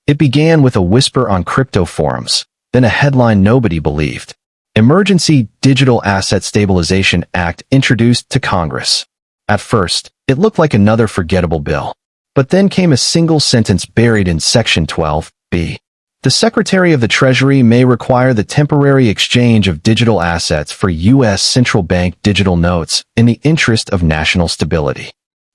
It began with a whisper on crypto forums, then a headline nobody believed. Emergency Digital Asset Stabilization Act introduced to Congress. At first, it looked like another forgettable bill. But then came a single sentence buried in Section 12(b). The Secretary of the Treasury may require the temporary exchange of digital assets for U.S. central bank digital notes in the interest of national stability.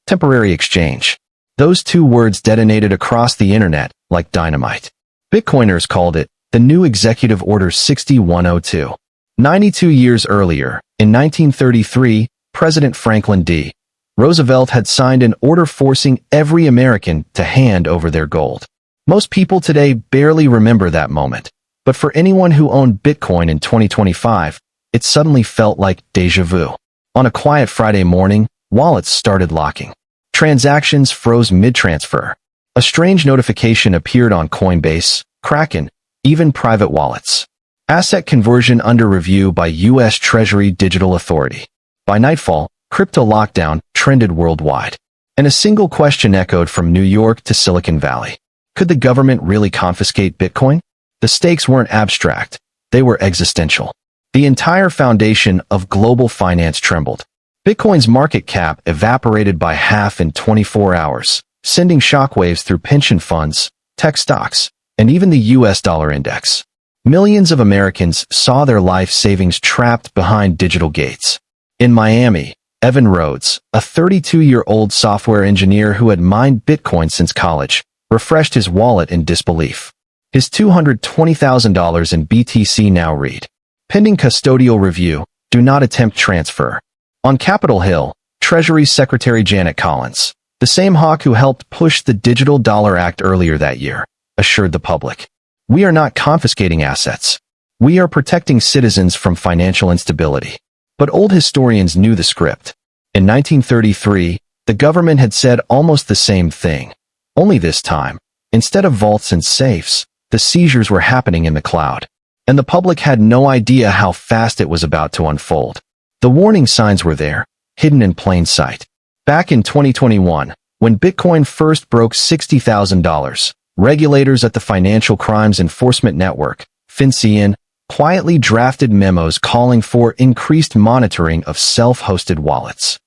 Temporary exchange. Those two words detonated across the internet like dynamite. Bitcoiners called it the new Executive Order 6102. 92 years earlier, in 1933, President Franklin D. Roosevelt had signed an order forcing every American to hand over their gold. Most people today barely remember that moment, but for anyone who owned Bitcoin in 2025, it suddenly felt like déjà vu. On a quiet Friday morning, wallets started locking. Transactions froze mid-transfer. A strange notification appeared on Coinbase, Kraken, even private wallets. Asset conversion under review by U.S. Treasury Digital Authority. By nightfall, crypto lockdown trended worldwide. And a single question echoed from New York to Silicon Valley. Could the government really confiscate Bitcoin? The stakes weren't abstract. They were existential. The entire foundation of global finance trembled. Bitcoin's market cap evaporated by half in 24 hours, sending shockwaves through pension funds, tech stocks, and even the U.S. dollar index. Millions of Americans saw their life savings trapped behind digital gates. In Miami, Evan Rhodes, a 32-year-old software engineer who had mined Bitcoin since college, refreshed his wallet in disbelief. His $220,000 in BTC now read, "Pending custodial review, do not attempt transfer." On Capitol Hill, Treasury Secretary Janet Collins, the same hawk who helped push the Digital Dollar Act earlier that year, assured the public, "We are not confiscating assets. We are protecting citizens from financial instability." But old historians knew the script. In 1933, the government had said almost the same thing. Only this time, instead of vaults and safes, the seizures were happening in the cloud. And the public had no idea how fast it was about to unfold. The warning signs were there, hidden in plain sight. Back in 2021, when Bitcoin first broke $60,000, regulators at the Financial Crimes Enforcement Network, FinCEN, quietly drafted memos calling for increased monitoring of self-hosted wallets.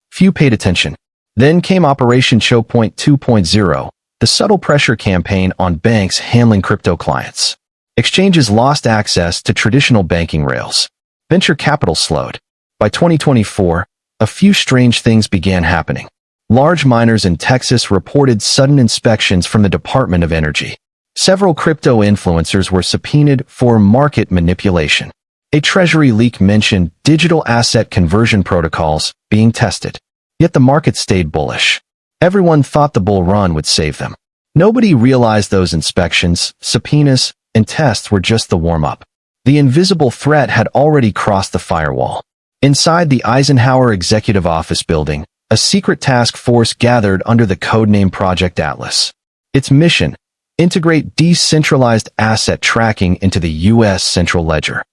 Few paid attention. Then came Operation Chokepoint 2.0, the subtle pressure campaign on banks handling crypto clients. Exchanges lost access to traditional banking rails. Venture capital slowed. By 2024, a few strange things began happening. Large miners in Texas reported sudden inspections from the Department of Energy. Several crypto influencers were subpoenaed for market manipulation. A Treasury leak mentioned digital asset conversion protocols being tested. Yet the market stayed bullish. Everyone thought the bull run would save them. Nobody realized those inspections, subpoenas, and tests were just the warm-up. The invisible threat had already crossed the firewall. Inside the Eisenhower Executive Office building, a secret task force gathered under the codename Project Atlas. Its mission: integrate decentralized asset tracking into the U.S. central ledger.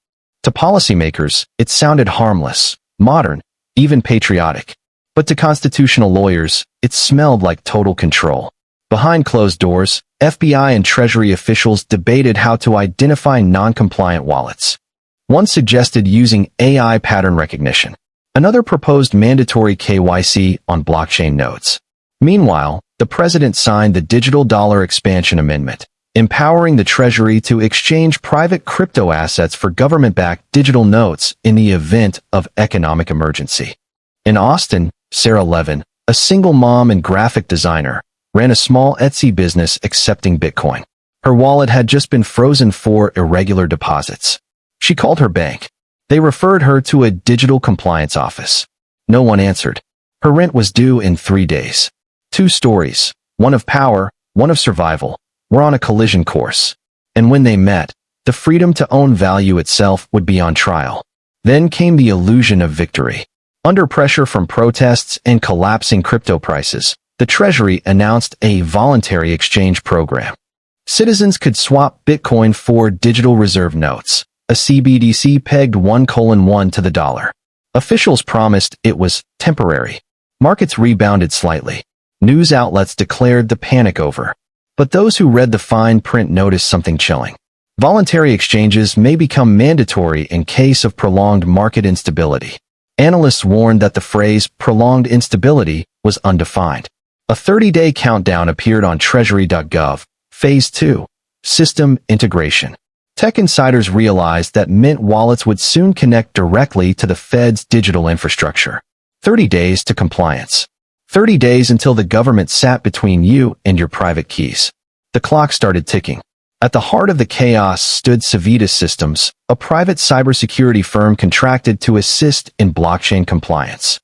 To policymakers, it sounded harmless, modern, even patriotic. But to constitutional lawyers, it smelled like total control. Behind closed doors, FBI and Treasury officials debated how to identify non-compliant wallets. One suggested using AI pattern recognition. Another proposed mandatory KYC on blockchain nodes. Meanwhile, the president signed the Digital Dollar Expansion Amendment, empowering the Treasury to exchange private crypto assets for government-backed digital notes in the event of economic emergency. In Austin, Sarah Levin, a single mom and graphic designer, ran a small Etsy business accepting Bitcoin. Her wallet had just been frozen for irregular deposits. She called her bank. They referred her to a digital compliance office. No one answered. Her rent was due in 3 days. Two stories, one of power, one of survival, were on a collision course. And when they met, the freedom to own value itself would be on trial. Then came the illusion of victory. Under pressure from protests and collapsing crypto prices, the Treasury announced a voluntary exchange program. Citizens could swap Bitcoin for digital reserve notes, a CBDC pegged 1:1 to the dollar. Officials promised it was temporary. Markets rebounded slightly. News outlets declared the panic over. But those who read the fine print noticed something chilling. Voluntary exchanges may become mandatory in case of prolonged market instability. Analysts warned that the phrase prolonged instability was undefined. A 30-day countdown appeared on Treasury.gov. Phase 2. System integration. Tech insiders realized that Mint wallets would soon connect directly to the Fed's digital infrastructure. 30 days to compliance. 30 days until the government sat between you and your private keys. The clock started ticking. At the heart of the chaos stood Civitas Systems, a private cybersecurity firm contracted to assist in blockchain compliance.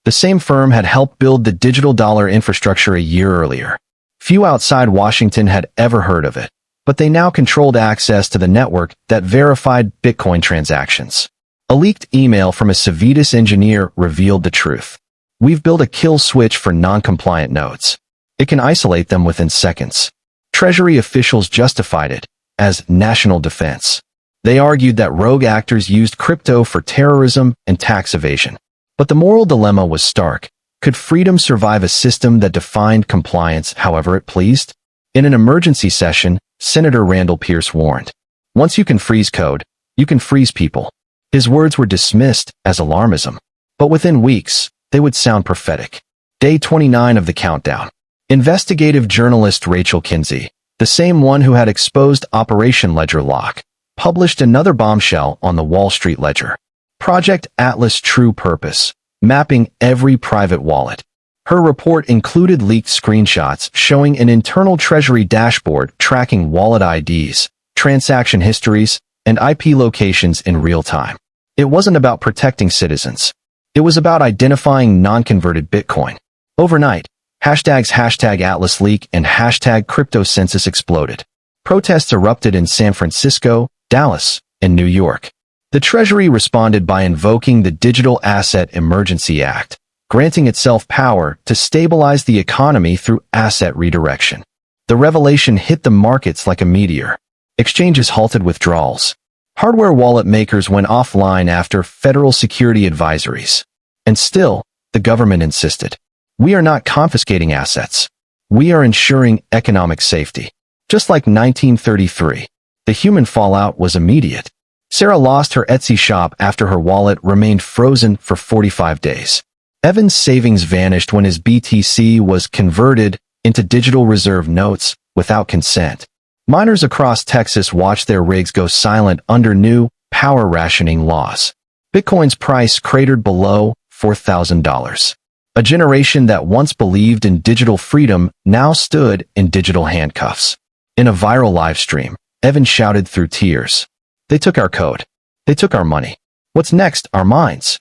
The same firm had helped build the digital dollar infrastructure a year earlier. Few outside Washington had ever heard of it, but they now controlled access to the network that verified Bitcoin transactions. A leaked email from a Civitas engineer revealed the truth. We've built a kill switch for non-compliant nodes. It can isolate them within seconds. Treasury officials justified it as national defense. They argued that rogue actors used crypto for terrorism and tax evasion. But the moral dilemma was stark. Could freedom survive a system that defined compliance however it pleased? In an emergency session, Senator Randall Pierce warned, "Once you can freeze code, you can freeze people." His words were dismissed as alarmism. But within weeks, they would sound prophetic. Day 29 of the countdown. Investigative journalist Rachel Kinsey, the same one who had exposed Operation Ledger Lock, published another bombshell on the Wall Street Ledger. Project Atlas True Purpose, mapping every private wallet. Her report included leaked screenshots showing an internal Treasury dashboard tracking wallet IDs, transaction histories, and IP locations in real time. It wasn't about protecting citizens. It was about identifying non-converted Bitcoin. Overnight, hashtags #AtlasLeak and #CryptoCensus exploded. Protests erupted in San Francisco, Dallas, and New York. The Treasury responded by invoking the Digital Asset Emergency Act, granting itself power to stabilize the economy through asset redirection. The revelation hit the markets like a meteor. Exchanges halted withdrawals. Hardware wallet makers went offline after federal security advisories. And still, the government insisted. We are not confiscating assets. We are ensuring economic safety. Just like 1933, the human fallout was immediate. Sarah lost her Etsy shop after her wallet remained frozen for 45 days. Evan's savings vanished when his BTC was converted into digital reserve notes without consent. Miners across Texas watched their rigs go silent under new power rationing laws. Bitcoin's price cratered below $4,000. A generation that once believed in digital freedom now stood in digital handcuffs. In a viral live stream, Evan shouted through tears, "They took our code. They took our money. What's next? Our minds."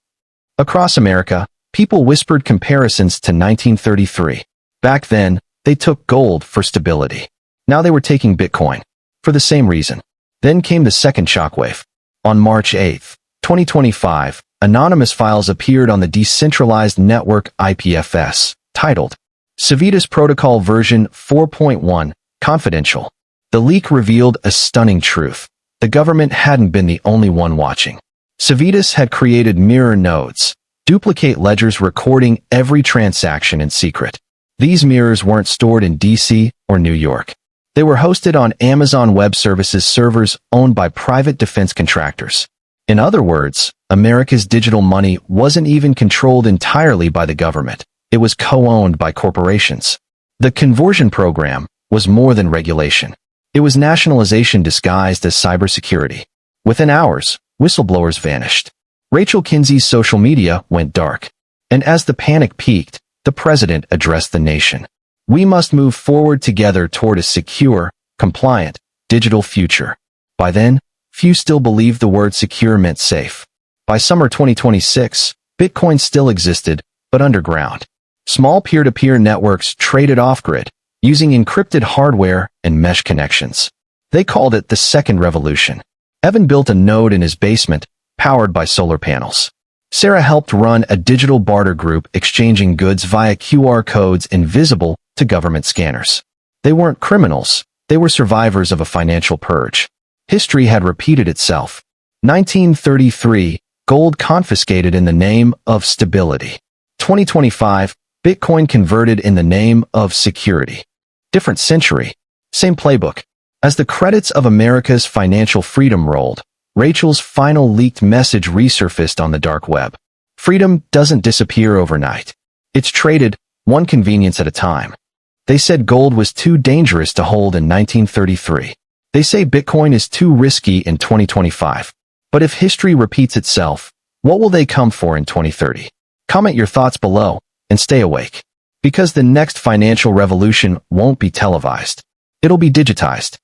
Across America, people whispered comparisons to 1933. Back then, they took gold for stability. Now they were taking Bitcoin for the same reason. Then came the second shockwave. On March 8, 2025, anonymous files appeared on the decentralized network IPFS, titled Civitas Protocol version 4.1, Confidential. The leak revealed a stunning truth. The government hadn't been the only one watching. Civitas had created mirror nodes, duplicate ledgers recording every transaction in secret. These mirrors weren't stored in DC or New York. They were hosted on Amazon Web Services servers owned by private defense contractors. In other words, America's digital money wasn't even controlled entirely by the government. It was co-owned by corporations. The conversion program was more than regulation. It was nationalization disguised as cybersecurity. Within hours, whistleblowers vanished. Rachel Kinsey's social media went dark. And as the panic peaked, the president addressed the nation. We must move forward together toward a secure, compliant, digital future. By then, few still believed the word secure meant safe. By summer 2026, Bitcoin still existed, but underground. Small peer-to-peer networks traded off-grid, using encrypted hardware and mesh connections. They called it the second revolution. Evan built a node in his basement, powered by solar panels. Sarah helped run a digital barter group exchanging goods via QR codes invisible to government scanners. They weren't criminals, they were survivors of a financial purge. History had repeated itself. 1933, gold confiscated in the name of stability. 2025, Bitcoin converted in the name of security. Different century. Same playbook. As the credits of America's financial freedom rolled, Rachel's final leaked message resurfaced on the dark web. Freedom doesn't disappear overnight. It's traded, one convenience at a time. They said gold was too dangerous to hold in 1933. They say Bitcoin is too risky in 2025. But if history repeats itself, what will they come for in 2030? Comment your thoughts below and stay awake. Because the next financial revolution won't be televised. It'll be digitized.